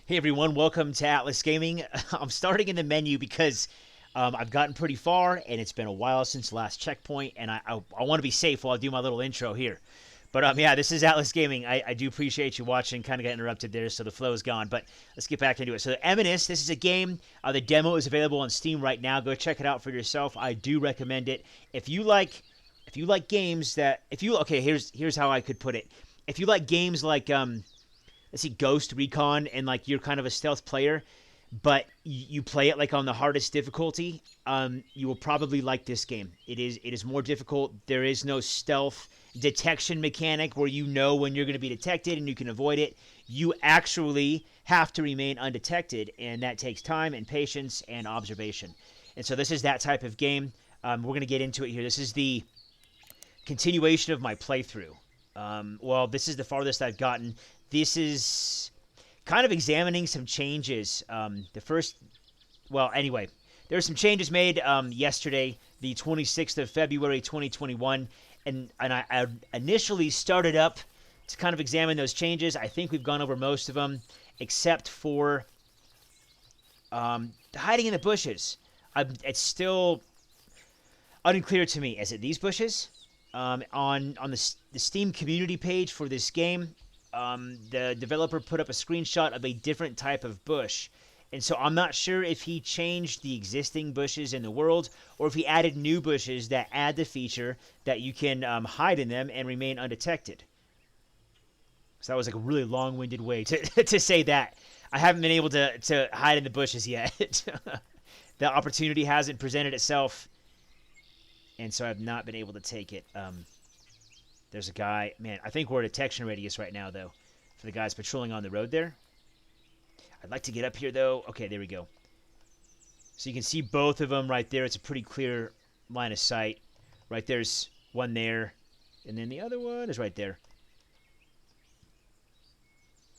Hey everyone, welcome to Atlas Gaming. I'm starting in the menu because I've gotten pretty far and it's been a while since the last checkpoint, and I want to be safe while I do my little intro here. But yeah, this is Atlas Gaming. I do appreciate you watching. Kind of got interrupted there, so the flow is gone. But let's get back into it. So the Eminus, this is a game. The demo is available on Steam right now. Go check it out for yourself. I do recommend it. If you like games that here's how I could put it. If you like games like let's see, Ghost Recon, and like you're kind of a stealth player, but you play it like on the hardest difficulty, you will probably like this game. It is more difficult. There is no stealth detection mechanic where you know when you're going to be detected and you can avoid it. You actually have to remain undetected, and that takes time and patience and observation. And so this is that type of game. We're going to get into it here. This is the continuation of my playthrough. Well, this is the farthest I've gotten. This is kind of examining some changes. Anyway, there were some changes made yesterday, the 26th of February, 2021, and I initially started up to kind of examine those changes. I think we've gone over most of them, except for hiding in the bushes. It's still unclear to me. Is it these bushes? On the Steam community page for this game, the developer put up a screenshot of a different type of bush. And so I'm not sure if he changed the existing bushes in the world or if he added new bushes that add the feature that you can hide in them and remain undetected. So that was like a really long-winded way to say that. I haven't been able to hide in the bushes yet. The opportunity hasn't presented itself, and so I've not been able to take it. There's a guy. Man, I think we're at detection radius right now, though, for the guys patrolling on the road there. I'd like to get up here, though. Okay, there we go. So you can see both of them right there. It's a pretty clear line of sight. Right there's one there, and then the other one is right there.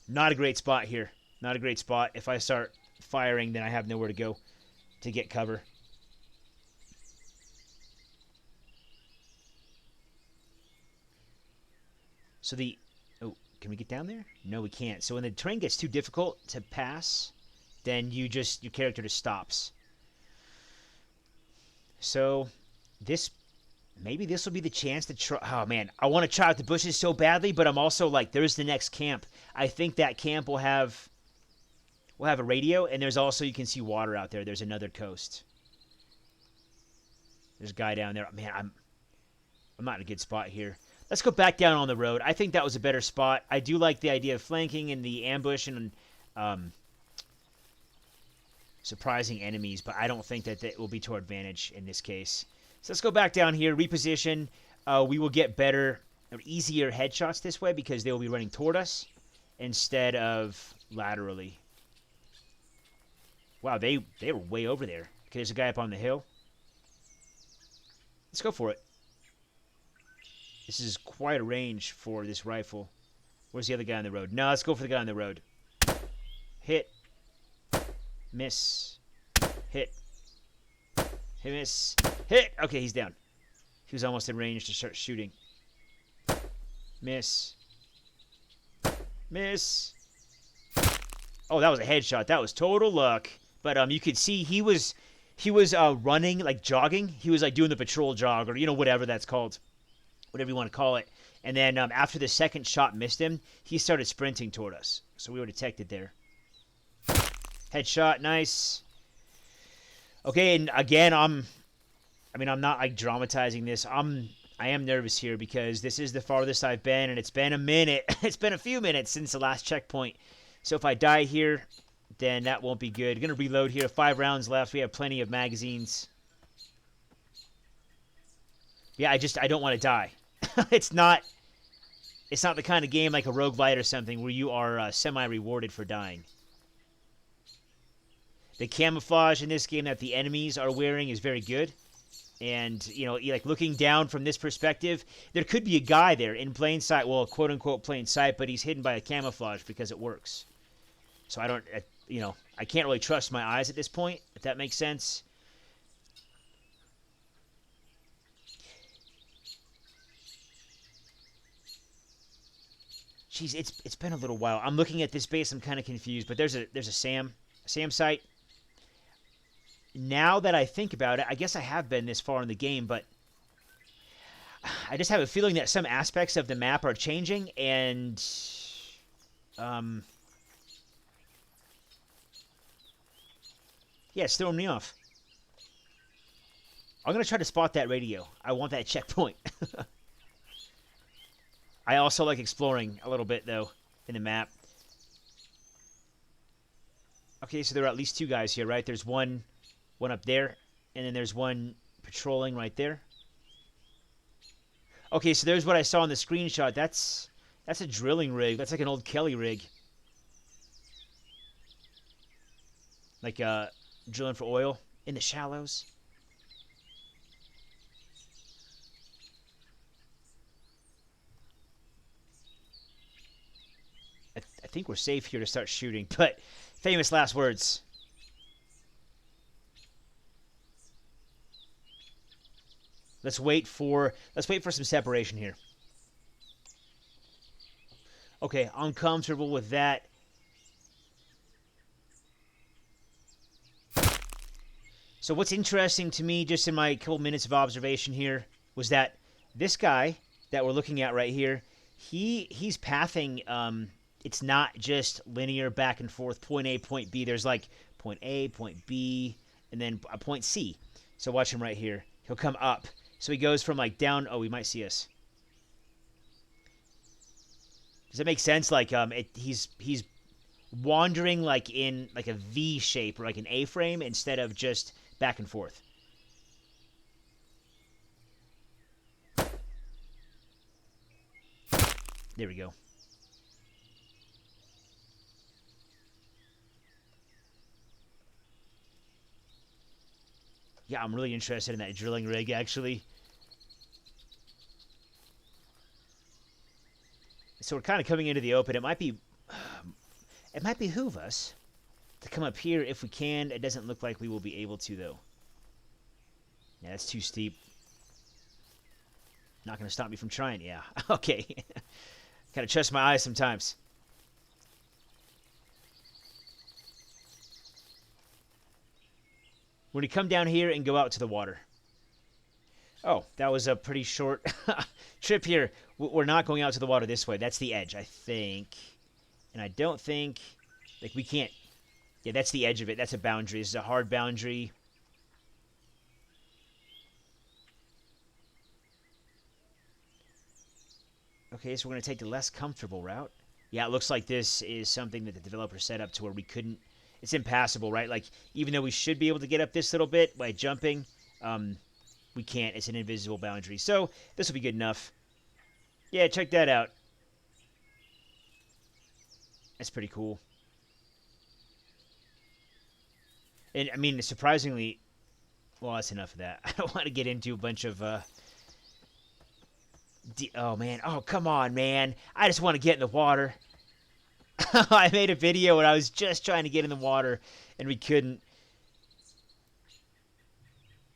Not a great spot here. Not a great spot. If I start firing, then I have nowhere to go to get cover. So can we get down there? No, we can't. So when the terrain gets too difficult to pass, then your character just stops. So maybe this will be the chance to try. Oh man, I want to try out the bushes so badly, but I'm also like, there's the next camp. I think that camp will have a radio, and there's also, you can see water out there. There's another coast. There's a guy down there. Man, I'm not in a good spot here. Let's go back down on the road. I think that was a better spot. I do like the idea of flanking and the ambush and surprising enemies, but I don't think that will be to our advantage in this case. So let's go back down here, reposition. We will get better or easier headshots this way because they will be running toward us instead of laterally. Wow, they were way over there. Okay, there's a guy up on the hill. Let's go for it. This is quite a range for this rifle. Where's the other guy on the road? No, let's go for the guy on the road. Hit. Miss. Hit. Hit, miss. Hit! Okay, he's down. He was almost in range to start shooting. Miss. Miss. Oh, that was a headshot. That was total luck. But you could see he was running, like jogging. He was like doing the patrol jog, or whatever that's called. Whatever you want to call it. And then after the second shot missed him, he started sprinting toward us. So we were detected there. Headshot, nice. Okay, and again, I'm not like dramatizing this. I am nervous here because this is the farthest I've been, and it's been a minute. It's been a few minutes since the last checkpoint. So if I die here, then that won't be good. Gonna reload here. 5 rounds left. We have plenty of magazines. Yeah, I don't want to die. It's not the kind of game like a roguelite or something where you are semi-rewarded for dying. The camouflage in this game that the enemies are wearing is very good. And, like looking down from this perspective, there could be a guy there in plain sight. Well, quote-unquote plain sight, but he's hidden by a camouflage because it works. So I can't really trust my eyes at this point, if that makes sense. Jeez, it's been a little while. I'm looking at this base. I'm kind of confused, but there's a SAM site. Now that I think about it, I guess I have been this far in the game, but I just have a feeling that some aspects of the map are changing, and yeah, it's throwing me off. I'm gonna try to spot that radio. I want that checkpoint. I also like exploring a little bit though in the map. Okay, so there are at least two guys here, right? There's one up there, and then there's one patrolling right there. Okay, so there's what I saw in the screenshot. That's a drilling rig. That's like an old Kelly rig. Like drilling for oil in the shallows. I think we're safe here to start shooting, but famous last words. Let's wait for some separation here. Okay, I'm comfortable with that. So what's interesting to me, just in my couple minutes of observation here, was that this guy that we're looking at right here, he's pathing. It's not just linear back and forth, point A, point B. There's like point A, point B, and then a point C. So watch him right here. He'll come up. So he goes from like down. Oh, he might see us. Does that make sense? Like he's wandering like in like a V shape or like an A-frame instead of just back and forth. There we go. Yeah, I'm really interested in that drilling rig, actually. So we're kind of coming into the open. It might behoove us to come up here if we can. It doesn't look like we will be able to, though. Yeah, that's too steep. Not going to stop me from trying. Yeah, okay. Gotta trust my eyes sometimes. We're going to come down here and go out to the water. Oh, that was a pretty short trip here. We're not going out to the water this way. That's the edge, I think. And I don't think... Like, we can't... Yeah, that's the edge of it. That's a boundary. This is a hard boundary. Okay, so we're going to take the less comfortable route. Yeah, it looks like this is something that the developer set up to where we couldn't... It's impassable, right? Like, even though we should be able to get up this little bit by jumping, we can't. It's an invisible boundary. So, this will be good enough. Yeah, check that out. That's pretty cool. And, I mean, surprisingly... Well, that's enough of that. I don't want to get into a bunch of... Oh, man. Oh, come on, man. I just want to get in the water. I made a video and I was just trying to get in the water, and we couldn't.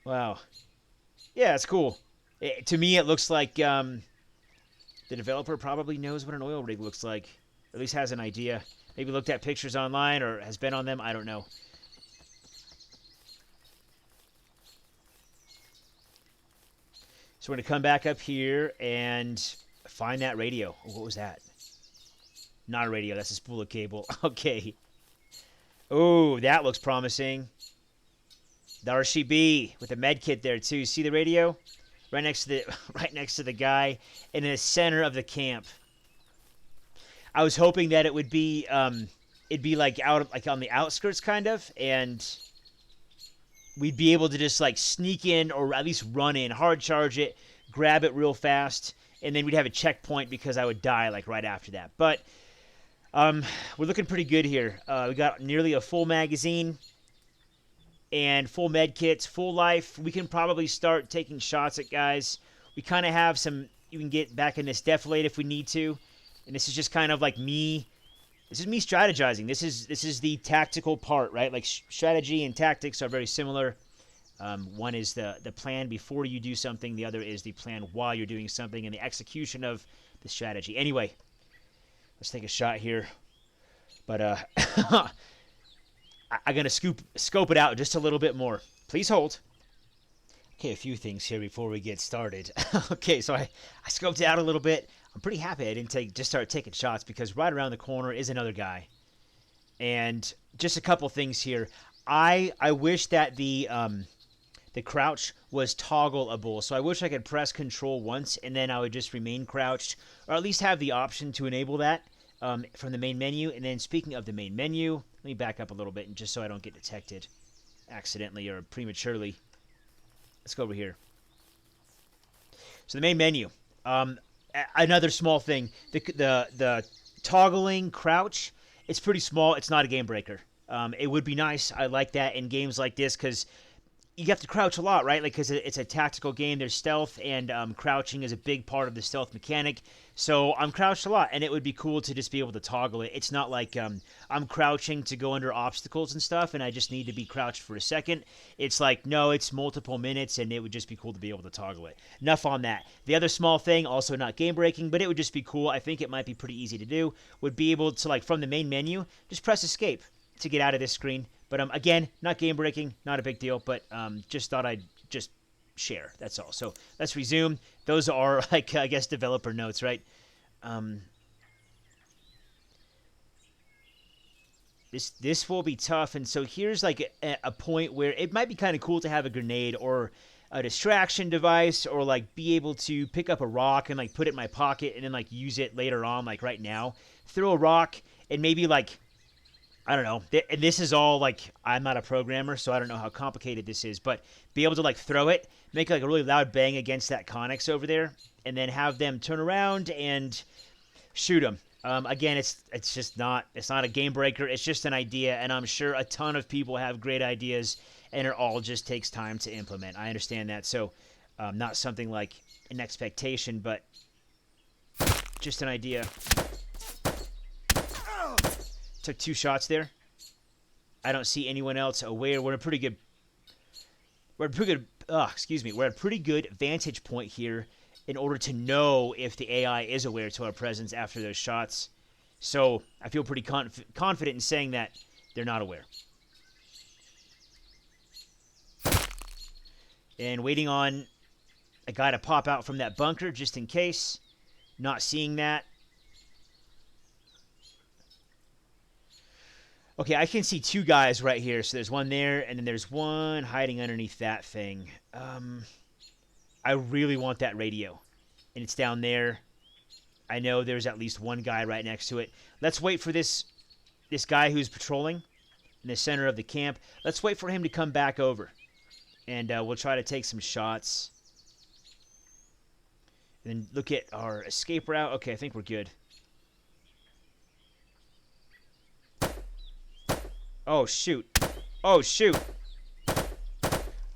Wow. Yeah, it's cool. To me, it looks like the developer probably knows what an oil rig looks like. Or at least has an idea. Maybe looked at pictures online or has been on them. I don't know. So we're going to come back up here and find that radio. Oh, what was that? Not a radio. That's a spool of cable. Okay. Oh, that looks promising. There she be with a med kit there too. See the radio? Right next to the guy in the center of the camp. I was hoping that it would be it'd be like on the outskirts kind of, and we'd be able to just like sneak in or at least run in, hard charge it, grab it real fast, and then we'd have a checkpoint because I would die like right after that. But we're looking pretty good here. We got nearly a full magazine and full med kits, full life. We can probably start taking shots at guys. We kind of have some... You can get back in this defilade if we need to. And this is just kind of like me... This is me strategizing. This is the tactical part, right? Like strategy and tactics are very similar. One is the plan before you do something. The other is the plan while you're doing something and the execution of the strategy. Anyway... Let's take a shot here. But I'm going to scope it out just a little bit more. Please hold. Okay, a few things here before we get started. Okay, so I scoped it out a little bit. I'm pretty happy I didn't just start taking shots because right around the corner is another guy. And just a couple things here. I wish that the crouch was toggleable. So I wish I could press control once and then I would just remain crouched, or at least have the option to enable that from the main menu. And then speaking of the main menu, let me back up a little bit and just so I don't get detected accidentally or prematurely. Let's go over here. So the main menu. Another small thing. The toggling crouch, it's pretty small. It's not a game breaker. It would be nice. I like that in games like this because you have to crouch a lot, right? Like, because it's a tactical game. There's stealth, and crouching is a big part of the stealth mechanic. So I'm crouched a lot, and it would be cool to just be able to toggle it. It's not like I'm crouching to go under obstacles and stuff, and I just need to be crouched for a second. It's like, no, it's multiple minutes, and it would just be cool to be able to toggle it. Enough on that. The other small thing, also not game-breaking, but it would just be cool. I think it might be pretty easy to do, would be able to, like, from the main menu, just press escape to get out of this screen. But again, not game-breaking, not a big deal, but just thought I'd just share. That's all. So let's resume. Those are, like, I guess, developer notes, right? This will be tough, and so here's like a point where it might be kind of cool to have a grenade or a distraction device, or like be able to pick up a rock and like put it in my pocket and then like use it later on, like right now. Throw a rock and maybe like, I don't know. And this is all like, I'm not a programmer, so I don't know how complicated this is, but be able to like throw it, make like a really loud bang against that Connex over there, and then have them turn around and shoot them. Again, it's not a game breaker. It's just an idea, and I'm sure a ton of people have great ideas, and it all just takes time to implement. I understand that, so not something like an expectation, but just an idea. Took 2 shots there. I don't see anyone else aware. We're at a pretty good vantage point here in order to know if the AI is aware to our presence after those shots. So I feel pretty confident in saying that they're not aware. And waiting on a guy to pop out from that bunker just in case. Not seeing that. Okay, I can see 2 guys right here. So there's one there, and then there's one hiding underneath that thing. I really want that radio, and it's down there. I know there's at least one guy right next to it. Let's wait for this guy who's patrolling in the center of the camp. Let's wait for him to come back over, and we'll try to take some shots. And then look at our escape route. Okay, I think we're good. Oh, shoot. Oh, shoot.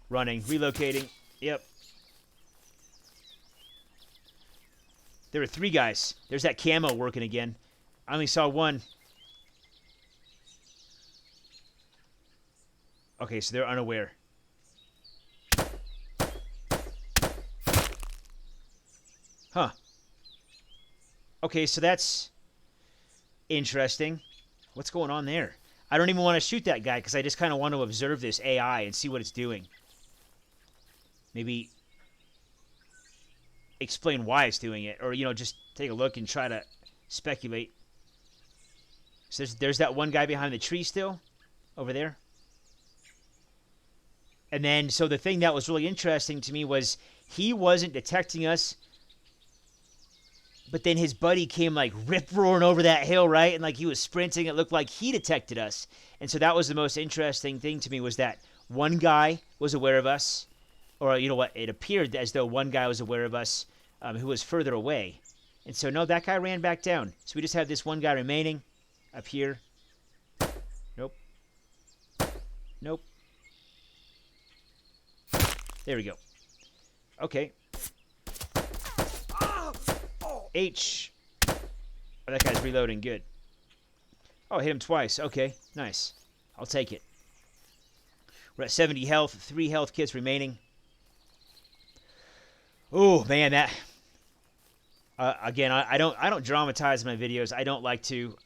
Running. Relocating. Yep. There were 3 guys. There's that camo working again. I only saw one. Okay, so they're unaware. Huh. Okay, so that's interesting. What's going on there? I don't even want to shoot that guy because I just kind of want to observe this AI and see what it's doing. Maybe explain why it's doing it, or, you know, just take a look and try to speculate. So there's that one guy behind the tree still over there. And then, so the thing that was really interesting to me was he wasn't detecting us, but then his buddy came like rip-roaring over that hill, right? And like he was sprinting. It looked like he detected us. And so that was the most interesting thing to me, was that one guy was aware of us. Or, you know what, it appeared as though one guy was aware of us who was further away. And so, no, that guy ran back down. So we just have this one guy remaining up here. Nope. Nope. There we go. Okay. H. Oh, that guy's reloading. Good. Oh, hit him twice. Okay, nice. I'll take it. We're at 70 health. 3 health kits remaining. Oh, man, Again, I don't dramatize my videos. I don't like to.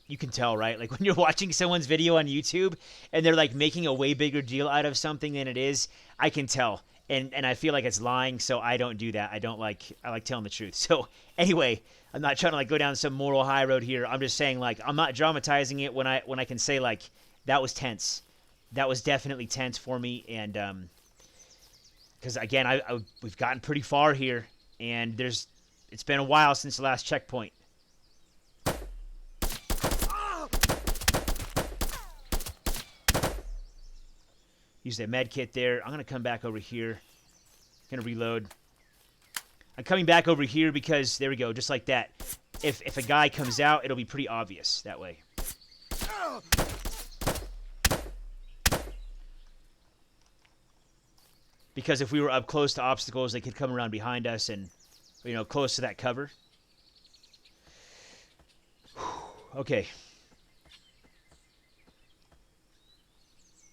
You can tell, right? Like when you're watching someone's video on YouTube and they're like making a way bigger deal out of something than it is. I can tell, and I feel like it's lying. So I don't do that. I like telling the truth. So anyway, I'm not trying to like go down some moral high road here. I'm just saying like I'm not dramatizing it when I can say like that was tense. That was definitely tense for me, and because again, we've gotten pretty far here, and it's been a while since the last checkpoint. Use that med kit there. I'm gonna come back over here. Gonna reload. I'm coming back over here because there we go, just like that. If a guy comes out, it'll be pretty obvious that way. Because if we were up close to obstacles, they could come around behind us and, you know, close to that cover. Okay.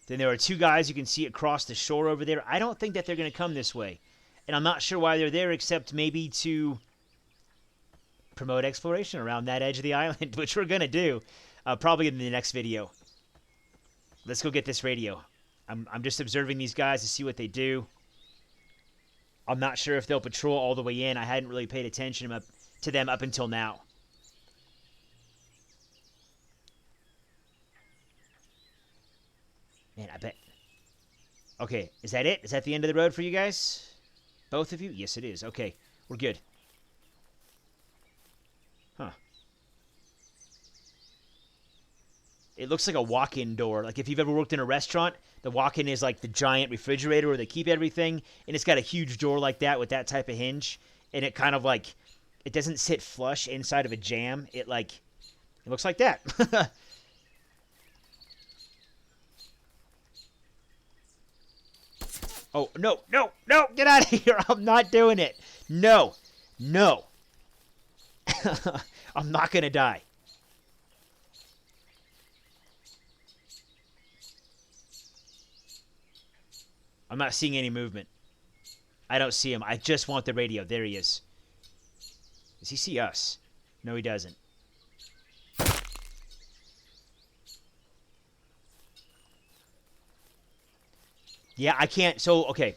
Then there are two guys you can see across the shore over there. I don't think that they're going to come this way. And I'm not sure why they're there, except maybe to promote exploration around that edge of the island, which we're going to do probably in the next video. Let's go get this radio. I'm just observing these guys to see what they do. I'm not sure if they'll patrol all the way in. I hadn't really paid attention to them up until now. Man, I bet. Okay, is that it? Is that the end of the road for you guys? Both of you? Yes, it is. Okay, we're good. Huh. It looks like a walk-in door. Like if you've ever worked in a restaurant, the walk-in is like the giant refrigerator where they keep everything, and it's got a huge door like that with that type of hinge, and it kind of like, it doesn't sit flush inside of a jam. It looks like that. Oh, no, no, no, get out of here. I'm not doing it. No, no. I'm not going to die. I'm not seeing any movement. I don't see him. I just want the radio. There he is. Does he see us? No, he doesn't. Yeah, I can't. So, okay.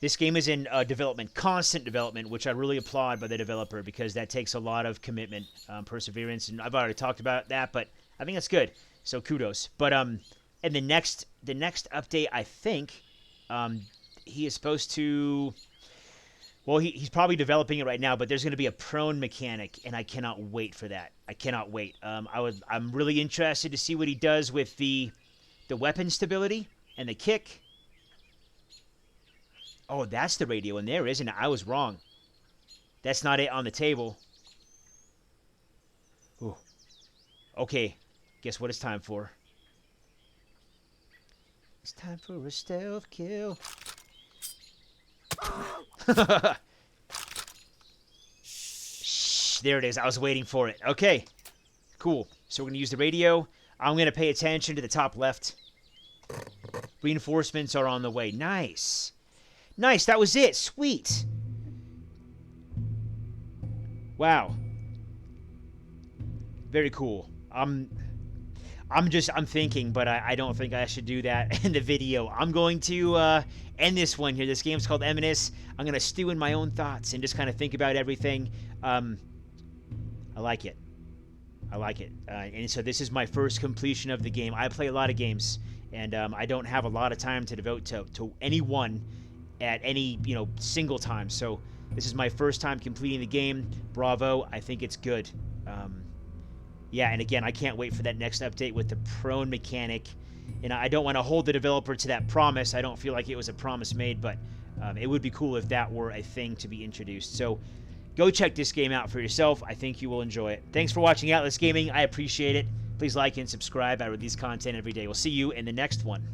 This game is in development, constant development, which I really applaud by the developer because that takes a lot of commitment, perseverance, and I've already talked about that, but I think that's good. So kudos. But and the next update, I think, he is supposed to. Well, he's probably developing it right now, but there's going to be a prone mechanic, and I cannot wait for that. I cannot wait. I'm really interested to see what he does with the weapon stability and the kick. Oh, that's the radio in there, isn't it? I was wrong. That's not it on the table. Ooh. Okay. Guess what it's time for? It's time for a stealth kill. Shh, there it is. I was waiting for it. Okay. Cool. So we're going to use the radio. I'm going to pay attention to the top left. Reinforcements are on the way. Nice. Nice, that was it. Sweet. Wow. Very cool. I'm thinking, but I don't think I should do that in the video. I'm going to end this one here. This game's called Eminus. I'm going to stew in my own thoughts and just kind of think about everything. I like it. I like it. And so this is my first completion of the game. I play a lot of games, and I don't have a lot of time to devote to any one at any, single time. So this is my first time completing the game. Bravo. I think it's good. Yeah, and again, I can't wait for that next update with the prone mechanic. And I don't want to hold the developer to that promise. I don't feel like it was a promise made, but it would be cool if that were a thing to be introduced. So go check this game out for yourself. I think you will enjoy it. Thanks for watching Atlas Gaming. I appreciate it. Please like and subscribe. I release content every day. We'll see you in the next one.